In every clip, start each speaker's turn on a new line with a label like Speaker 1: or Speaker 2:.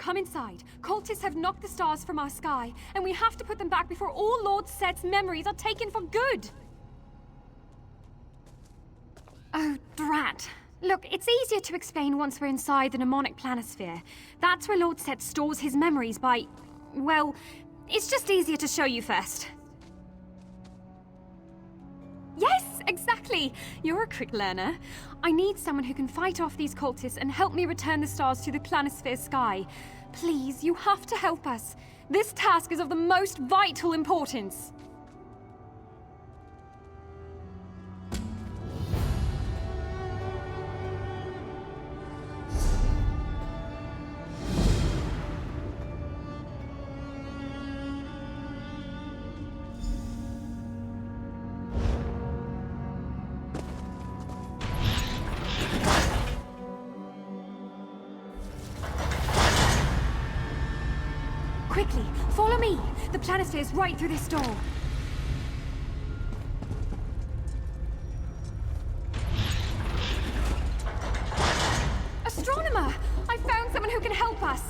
Speaker 1: come inside. Cultists have knocked the stars from our sky, and we have to put them back before all Lord Set's memories are taken for good! Oh, drat. Look, it's easier to explain once we're inside the Mnemonic Planisphere. That's where Lord Set stores his memories by... well, it's just easier to show you first. Yes, exactly! You're a quick learner. I need someone who can fight off these cultists and help me return the stars to the Planisphere sky. Please, you have to help us. This task is of the most vital importance. Quickly, follow me! The Planisphere's right through this door. Astronomer! I found someone who can help us!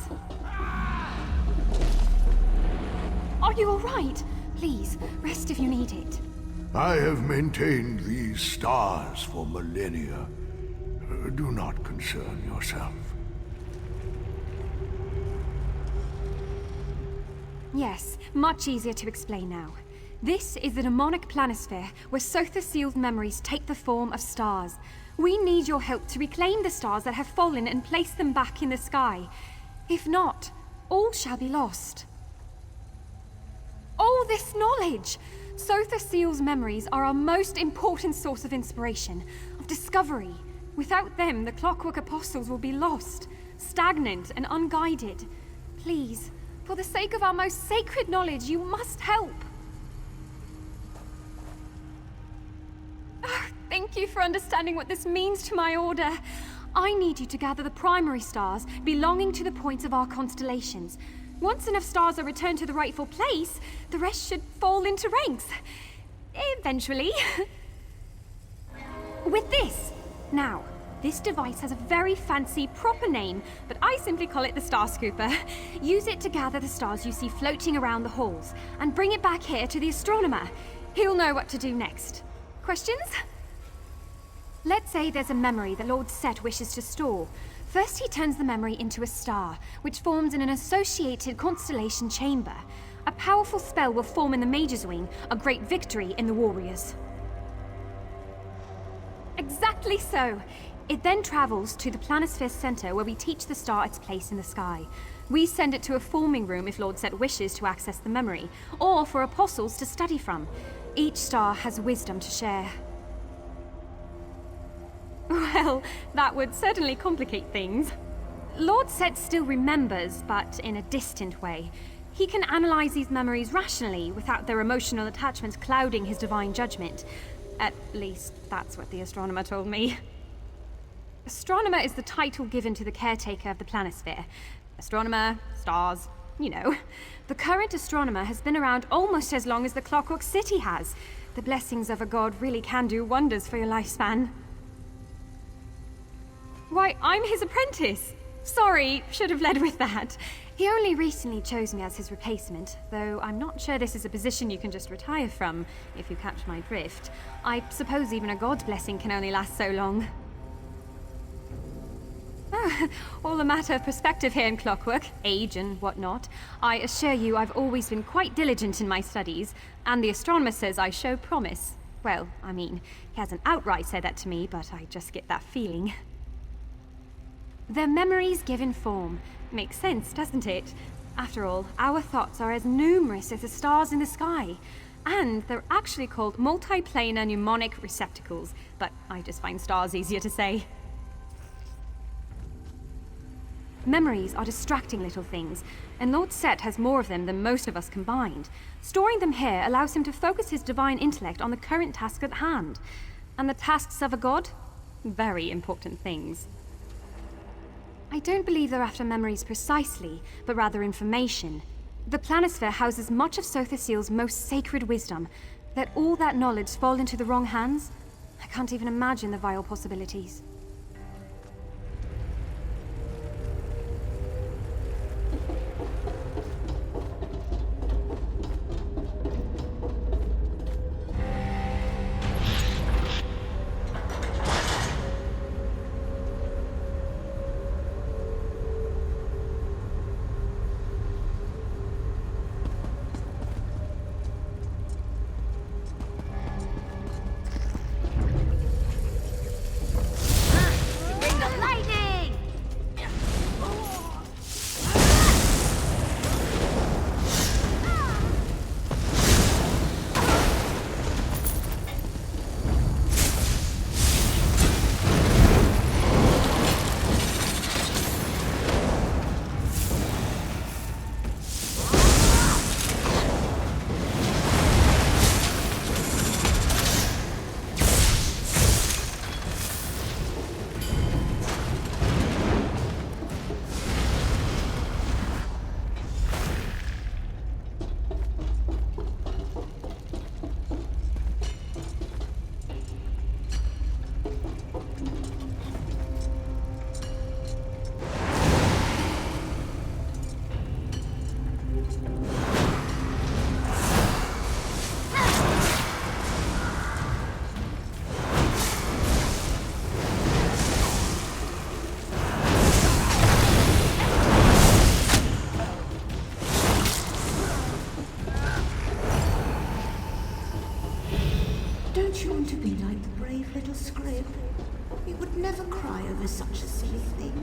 Speaker 1: Are you alright? Please, rest if you need it.
Speaker 2: I have maintained these stars for millennia. Do not concern yourself.
Speaker 1: Yes, much easier to explain now. This is the Mnemonic Planisphere, where Sotha Sil's memories take the form of stars. We need your help to reclaim the stars that have fallen and place them back in the sky. If not, all shall be lost. All this knowledge! Sotha Sil's memories are our most important source of inspiration, of discovery. Without them, the Clockwork Apostles will be lost, stagnant and unguided. Please, for the sake of our most sacred knowledge, you must help. Oh, thank you for understanding what this means to my order. I need you to gather the primary stars belonging to the points of our constellations. Once enough stars are returned to the rightful place, the rest should fall into ranks. Eventually. With this. Now, this device has a very fancy, proper name, but I simply call it the Star Scooper. Use it to gather the stars you see floating around the halls, and bring it back here to the Astronomer. He'll know what to do next. Questions? Let's say there's a memory that Lord Set wishes to store. First, he turns the memory into a star, which forms in an associated constellation chamber. A powerful spell will form in the Mage's Wing, a great victory in the Warriors. Exactly so. It then travels to the Planisphere Center, where we teach the star its place in the sky. We send it to a forming room if Lord Set wishes to access the memory, or for apostles to study from. Each star has wisdom to share. Well, that would certainly complicate things. Lord Set still remembers, but in a distant way. He can analyze these memories rationally, without their emotional attachments clouding his divine judgment. At least, that's what the Astronomer told me. Astronomer is the title given to the caretaker of the Planisphere. Astronomer, stars, you know. The current Astronomer has been around almost as long as the Clockwork City has. The blessings of a god really can do wonders for your lifespan. Why, I'm his apprentice! Sorry, should have led with that. He only recently chose me as his replacement, though I'm not sure this is a position you can just retire from, if you catch my drift. I suppose even a god's blessing can only last so long. All a matter of perspective here in Clockwork, age and whatnot. I assure you I've always been quite diligent in my studies, and the Astronomer says I show promise. Well, I mean, he hasn't outright said that to me, but I just get that feeling. Their memories given form. Makes sense, doesn't it? After all, our thoughts are as numerous as the stars in the sky. And they're actually called multiplanar mnemonic receptacles, but I just find stars easier to say. Memories are distracting little things, and Lord Set has more of them than most of us combined. Storing them here allows him to focus his divine intellect on the current task at hand. And the tasks of a god? Very important things. I don't believe they're after memories precisely, but rather information. The Planisphere houses much of Sotha Sil's most sacred wisdom. Let all that knowledge fall into the wrong hands? I can't even imagine the vile possibilities.
Speaker 3: tune to be like the brave little scrib. It would never cry over such a silly thing.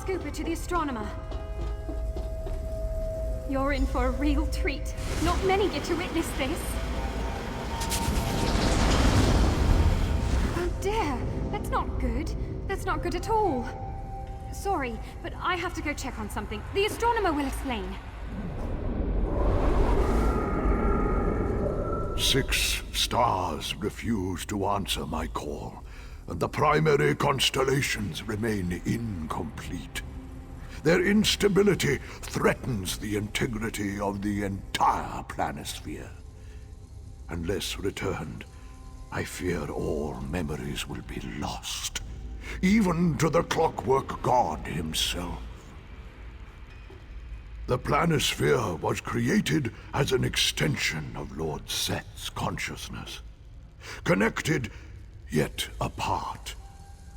Speaker 1: Scooper to the Astronomer. You're in for a real treat. Not many get to witness this. Oh dear, that's not good. That's not good at all. Sorry, but I have to go check on something. The Astronomer will explain.
Speaker 2: 6 stars refuse to answer my call, and the primary constellations remain incomplete. Their instability threatens the integrity of the entire planisphere. Unless returned, I fear all memories will be lost, even to the Clockwork God himself. The planisphere was created as an extension of Lord Set's consciousness. Connected, yet apart.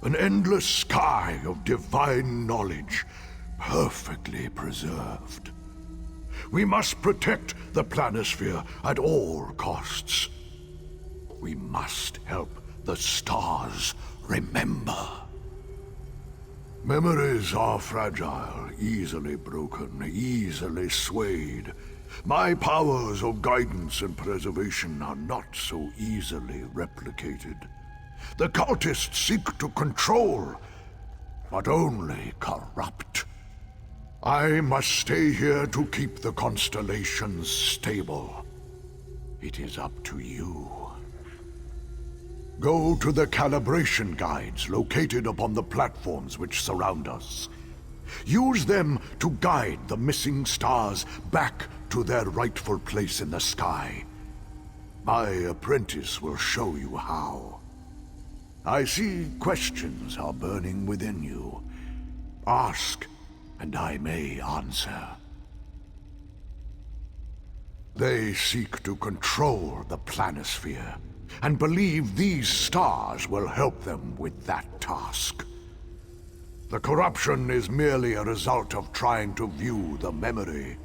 Speaker 2: An endless sky of divine knowledge, perfectly preserved. We must protect the planisphere at all costs. We must help the stars remember. Memories are fragile, easily broken, easily swayed. My powers of guidance and preservation are not so easily replicated. The Cultists seek to control, but only corrupt. I must stay here to keep the constellations stable. It is up to you. Go to the calibration guides located upon the platforms which surround us. Use them to guide the missing stars back to their rightful place in the sky. My apprentice will show you how. I see questions are burning within you. Ask, and I may answer. They seek to control the Planisphere, and believe these stars will help them with that task. The corruption is merely a result of trying to view the memory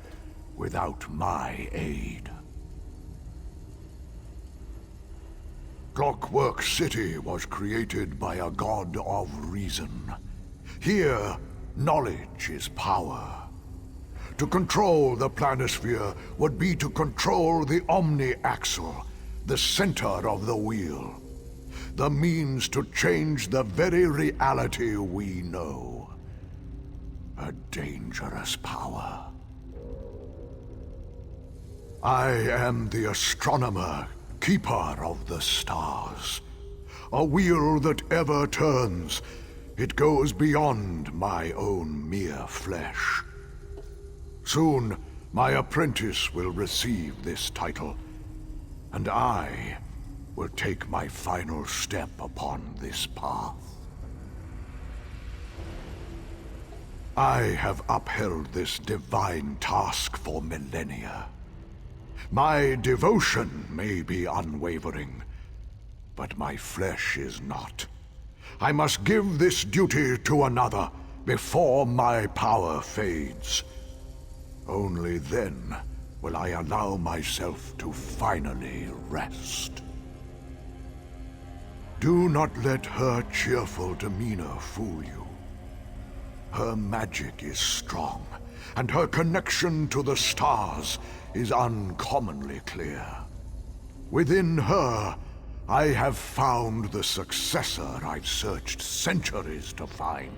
Speaker 2: without my aid. Clockwork City was created by a god of reason. Here, knowledge is power. To control the Planisphere would be to control the Omni-Axle, the center of the wheel. The means to change the very reality we know. A dangerous power. I am the Astronomer, keeper of the stars. A wheel that ever turns. It goes beyond my own mere flesh. Soon, my apprentice will receive this title, and I will take my final step upon this path. I have upheld this divine task for millennia. My devotion may be unwavering, but my flesh is not. I must give this duty to another before my power fades. Only then will I allow myself to finally rest. Do not let her cheerful demeanor fool you. Her magic is strong, and her connection to the stars is uncommonly clear. Within her, I have found the successor I've searched centuries to find.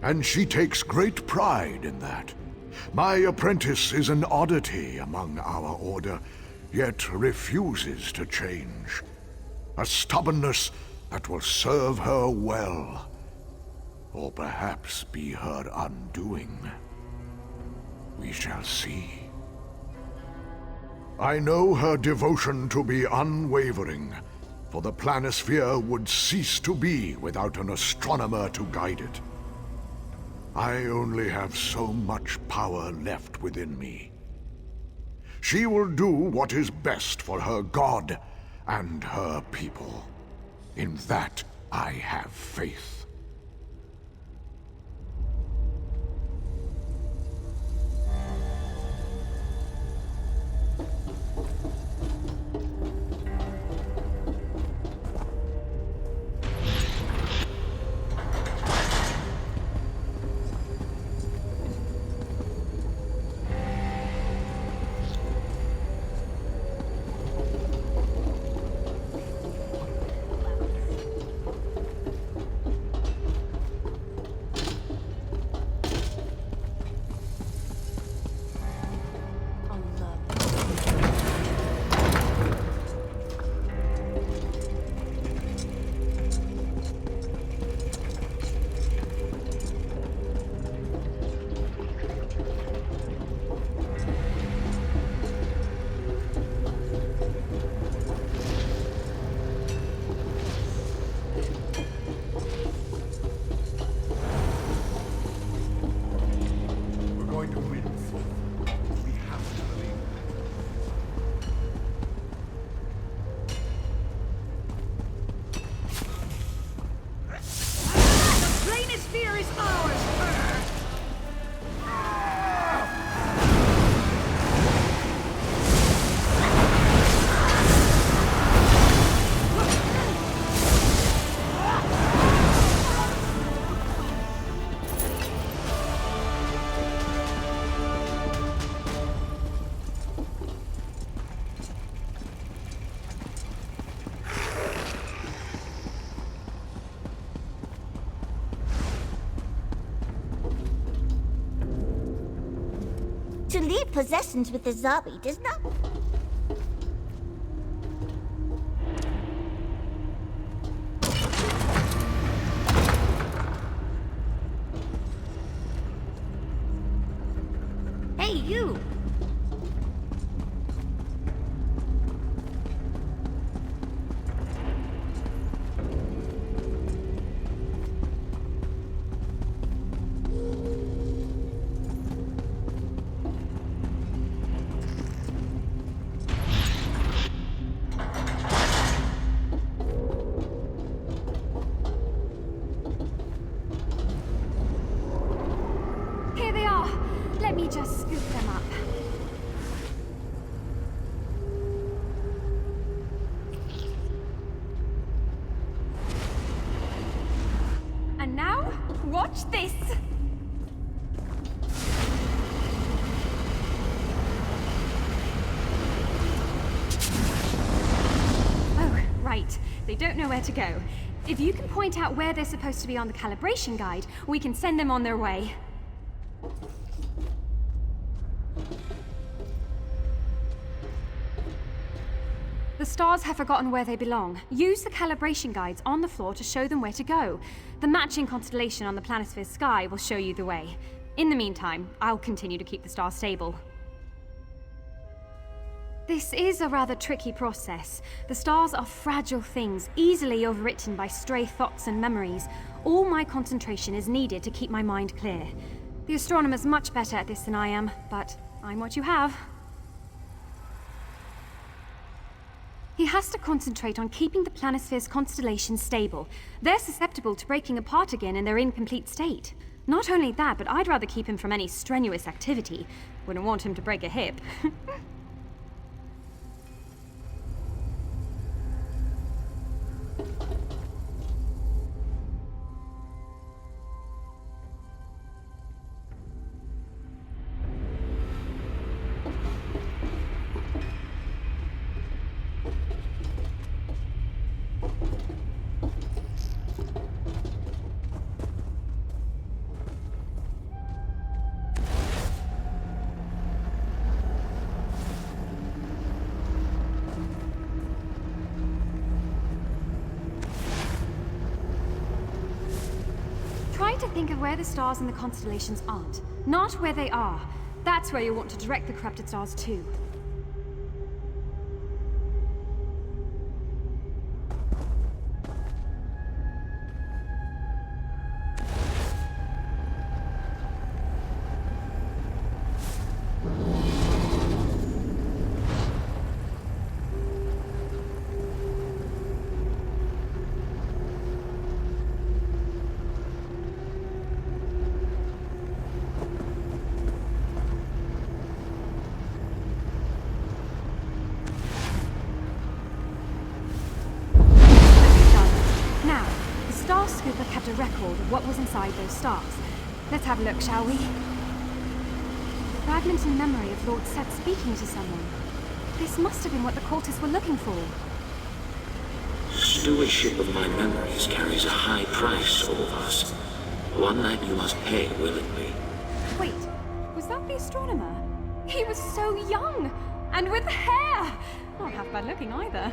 Speaker 2: And she takes great pride in that. My apprentice is an oddity among our order, yet refuses to change. A stubbornness that will serve her well, or perhaps be her undoing. We shall see. I know her devotion to be unwavering, for the Planisphere would cease to be without an astronomer to guide it. I only have so much power left within me. She will do what is best for her god and her people. In that I have faith.
Speaker 4: To leave possessions with the Zabi does not...
Speaker 1: Hey, you! Here they are. Let me just scoop them up. And now, watch this! Oh, right. They don't know where to go. If you can point out where they're supposed to be on the calibration guide, we can send them on their way. The stars have forgotten where they belong. Use the calibration guides on the floor to show them where to go. The matching constellation on the planisphere's sky will show you the way. In the meantime, I'll continue to keep the star stable. This is a rather tricky process. The stars are fragile things, easily overwritten by stray thoughts and memories. All my concentration is needed to keep my mind clear. The Astronomer's much better at this than I am, but I'm what you have. He has to concentrate on keeping the planisphere's constellations stable. They're susceptible to breaking apart again in their incomplete state. Not only that, but I'd rather keep him from any strenuous activity. Wouldn't want him to break a hip. Try to think of where the stars and the constellations aren't, not where they are. That's where you want to direct the corrupted stars to. Kept a record of what was inside those stars. Let's have a look, shall we? Fragment in memory of Lord Set speaking to someone. This must have been what the Cultists were looking for.
Speaker 5: Stewardship of my memories carries a high price, all of us. One that you must pay willingly.
Speaker 1: Wait, was that the Astronomer? He was so young! And with hair! Not half bad looking either.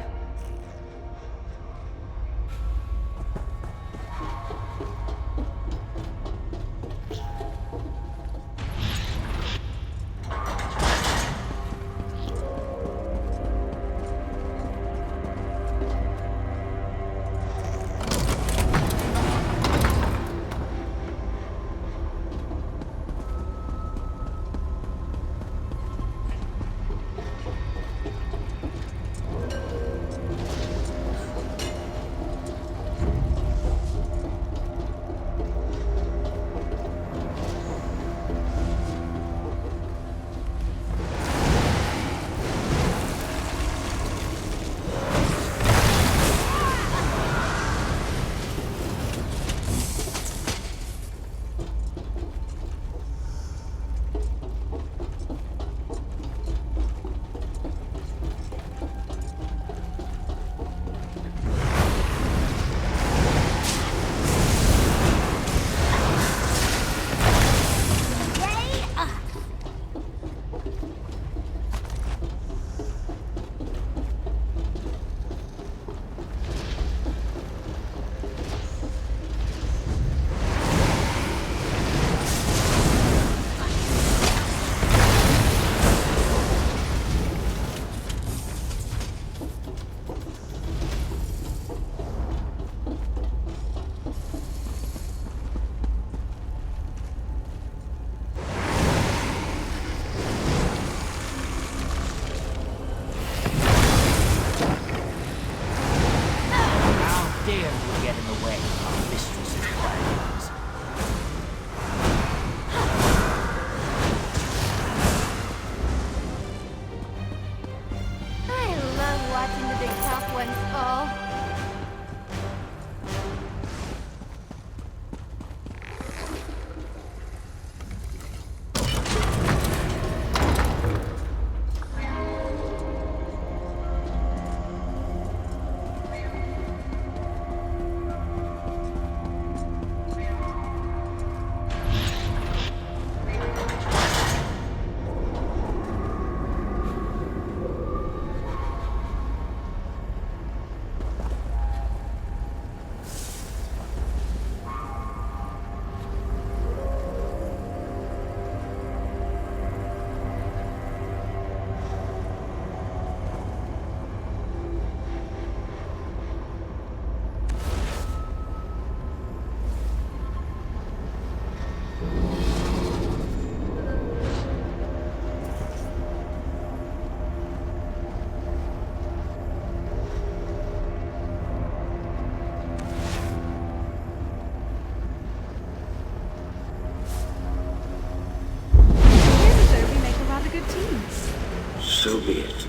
Speaker 5: So be it.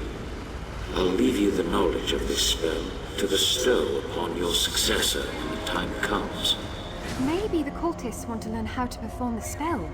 Speaker 5: I'll leave you the knowledge of this spell to bestow upon your successor when the time comes.
Speaker 1: Maybe the cultists want to learn how to perform the spell.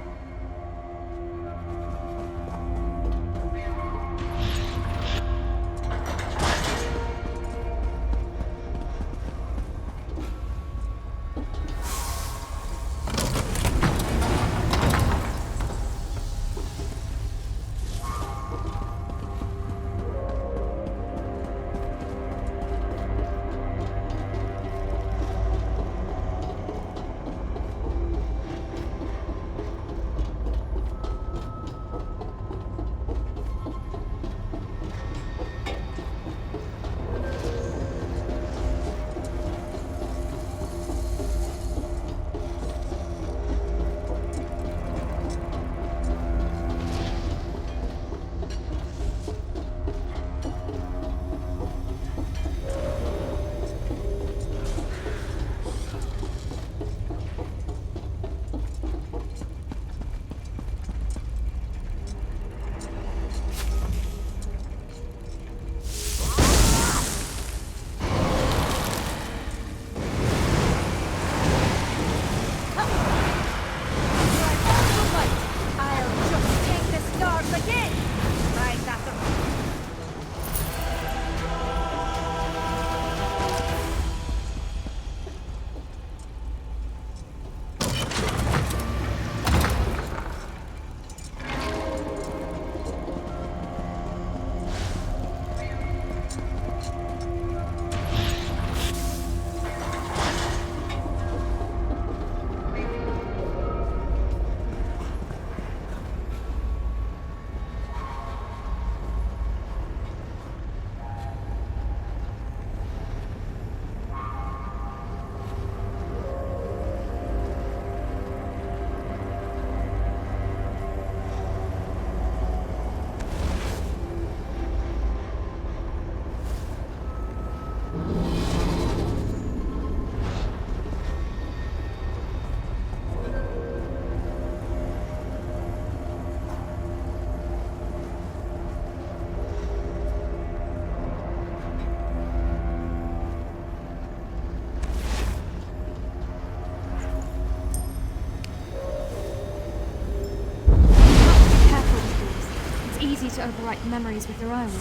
Speaker 1: To overwrite memories with their own.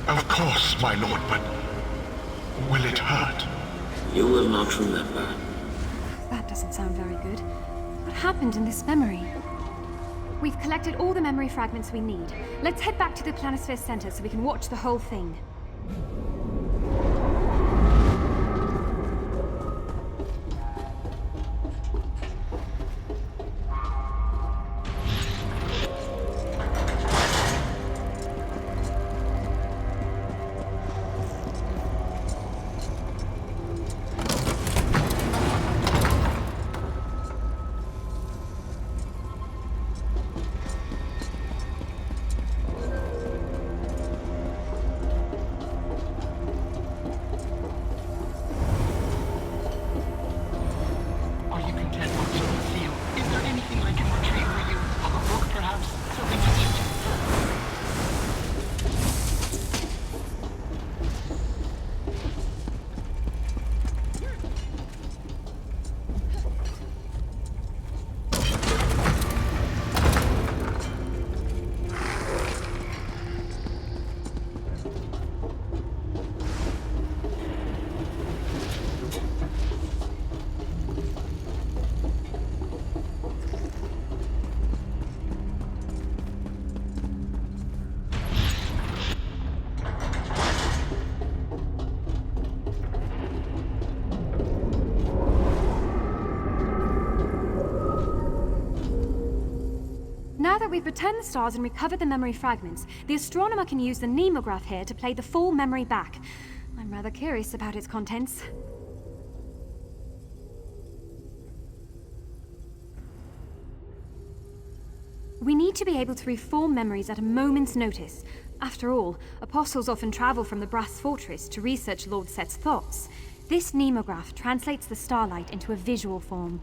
Speaker 6: Of course, my lord, but will it hurt?
Speaker 5: You will not remember.
Speaker 1: That doesn't sound very good. What happened in this memory? We've collected all the memory fragments we need. Let's head back to the Planisphere Center so we can watch the whole thing. Now that we've returned the stars and recovered the memory fragments, the Astronomer can use the Mnemograph here to play the full memory back. I'm rather curious about its contents. We need to be able to reform memories at a moment's notice. After all, apostles often travel from the Brass Fortress to research Lord Set's thoughts. This Mnemograph translates the starlight into a visual form.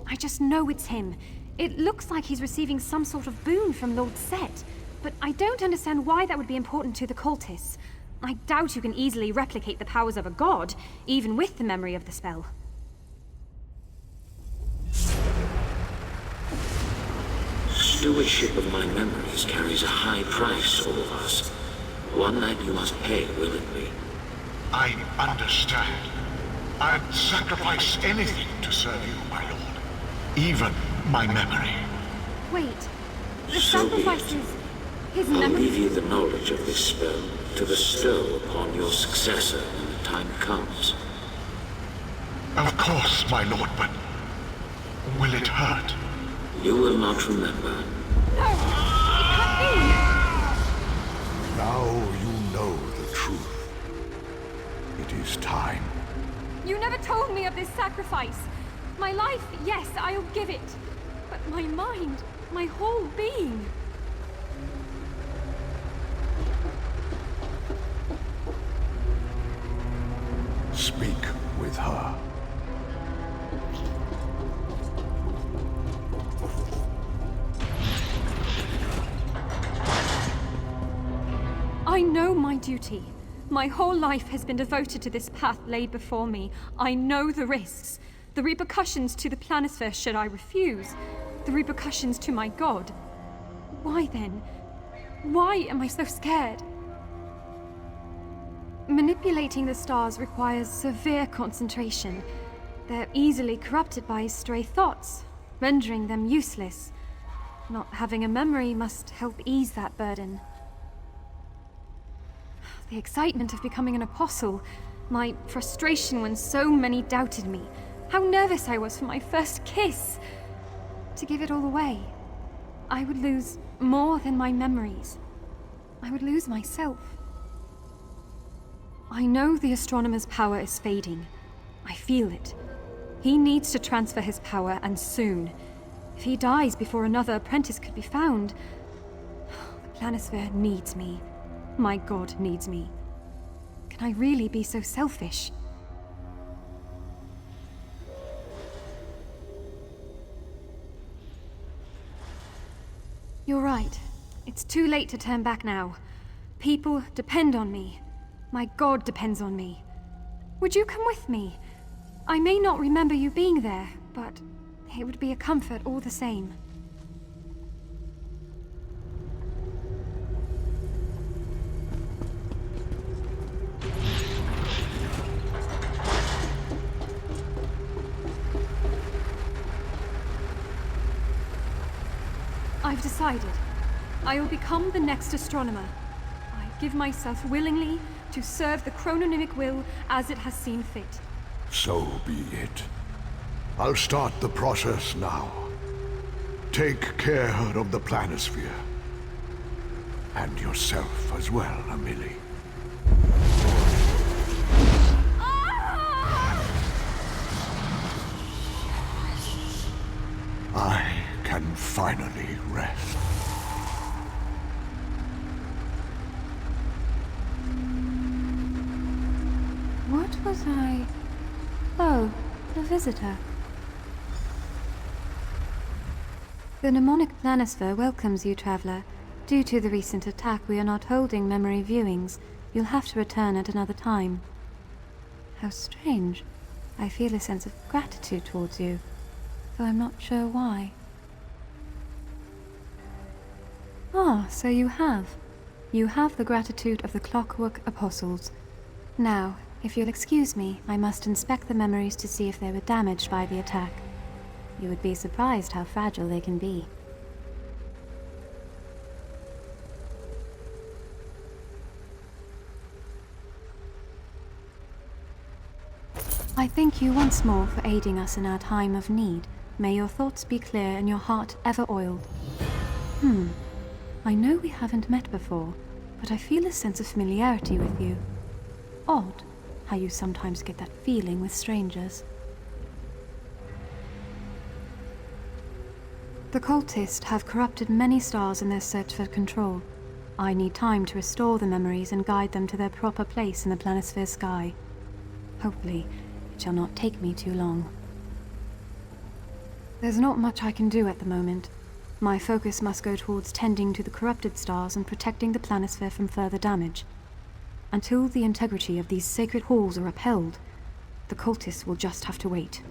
Speaker 1: I just know it's him. It looks like he's receiving some sort of boon from Lord Set, but I don't understand why that would be important to the Cultists. I doubt you can easily replicate the powers of a god, even with the memory of the spell.
Speaker 5: Stewardship of my memories carries a high price, all of us. One that you must pay willingly.
Speaker 6: I understand. I'd sacrifice anything to serve you, my lord. Even my memory.
Speaker 1: Wait, the
Speaker 5: So be it.
Speaker 1: sacrifices... his
Speaker 5: I'll
Speaker 1: memory...
Speaker 5: leave you the knowledge of this spell to bestow upon your successor when the time comes.
Speaker 6: Of course, my lord, but will it hurt?
Speaker 5: You will not remember.
Speaker 1: No! It can't be!
Speaker 2: Now you know the truth. It is time.
Speaker 1: You never told me of this sacrifice. My life, yes, I'll give it. But my mind, my whole being...
Speaker 2: Speak with her.
Speaker 1: I know my duty. My whole life has been devoted to this path laid before me. I know the risks, the repercussions to the Planisphere should I refuse, the repercussions to my god. Why then? Why am I so scared? Manipulating the stars requires severe concentration. They're easily corrupted by stray thoughts, rendering them useless. Not having a memory must help ease that burden. The excitement of becoming an apostle, my frustration when so many doubted me, how nervous I was for my first kiss. To give it all away, I would lose more than my memories. I would lose myself. I know the Astronomer's power is fading. I feel it. He needs to transfer his power, and soon. If he dies before another apprentice could be found, the Planisphere needs me. My god needs me. Can I really be so selfish? You're right. It's too late to turn back now. People depend on me. My god depends on me. Would you come with me? I may not remember you being there, but it would be a comfort all the same. I've decided. I will become the next astronomer. I give myself willingly to serve the chrononymic will as it has seen fit.
Speaker 2: So be it. I'll start the process now. Take care of the Planisphere. And yourself as well, Amili. I can finally rest.
Speaker 1: What was I? Oh, a visitor. The Mnemonic Planisphere welcomes you, traveler. Due to the recent attack, we are not holding memory viewings. You'll have to return at another time. How strange. I feel a sense of gratitude towards you, though I'm not sure why. Ah, so you have. You have the gratitude of the Clockwork Apostles. Now, if you'll excuse me, I must inspect the memories to see if they were damaged by the attack. You would be surprised how fragile they can be. I thank you once more for aiding us in our time of need. May your thoughts be clear and your heart ever oiled. I know we haven't met before, but I feel a sense of familiarity with you. Odd how you sometimes get that feeling with strangers. The Cultists have corrupted many stars in their search for control. I need time to restore the memories and guide them to their proper place in the Planisphere sky. Hopefully, it shall not take me too long. There's not much I can do at the moment. My focus must go towards tending to the corrupted stars and protecting the planisphere from further damage. Until the integrity of these sacred halls are upheld, the cultists will just have to wait.